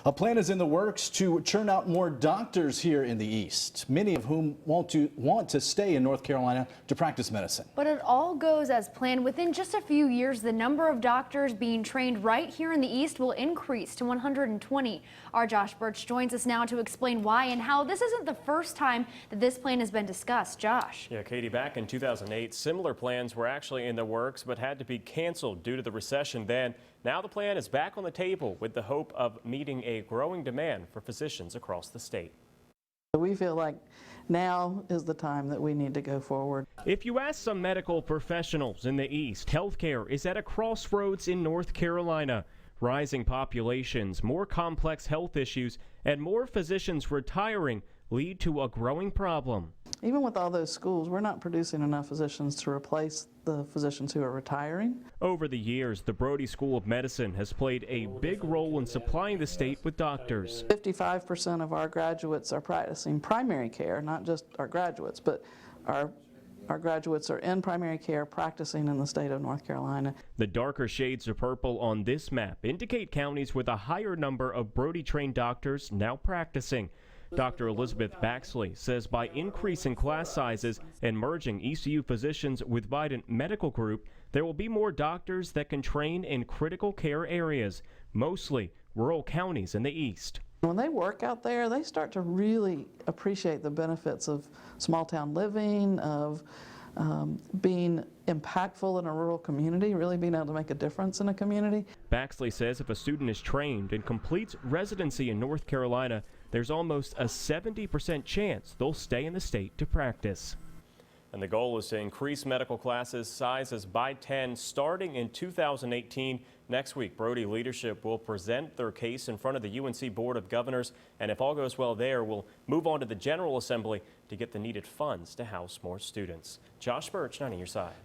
A plan is in the works to churn out more doctors here in the East, many of whom want to stay in North Carolina to practice medicine. But it all goes as planned. Within just a few years, the number of doctors being trained right here in the East will increase to 120. Our Josh Birch joins us now to explain why and how this isn't the first time that this plan has been discussed. Josh. Yeah, Katie, back in 2008, similar plans were actually in the works but had to be canceled due to the recession then. Now the plan is back on the table with the hope of meeting a growing demand for physicians across the state. We feel like now is the time that we need to go forward. If you ask some medical professionals in the East, healthcare is at a crossroads in North Carolina. Rising populations, more complex health issues, and more physicians retiring lead to a growing problem. Even with all those schools, we're not producing enough physicians to replace the physicians who are retiring. Over the years, the Brody School of Medicine has played a big role in supplying the state with doctors. 55% of our graduates are practicing primary care, not just our graduates, but our graduates are in primary care practicing in the state of North Carolina. The darker shades of purple on this map indicate counties with a higher number of Brody-trained doctors now practicing. Dr. Elizabeth Baxley says by increasing class sizes and merging ECU physicians with Vidant Medical Group, there will be more doctors that can train in critical care areas, mostly rural counties in the East. When they work out there, they start to really appreciate the benefits of small town living, of being impactful in a rural community, really being able to make a difference in a community. Baxley says if a student is trained and completes residency in North Carolina, there's almost a 70% chance they'll stay in the state to practice. And the goal is to increase medical classes sizes by 10 starting in 2018. Next week, Brody leadership will present their case in front of the UNC Board of Governors, and if all goes well there, we'll move on to the General Assembly to get the needed funds to house more students. Josh Birch, 9 on your side.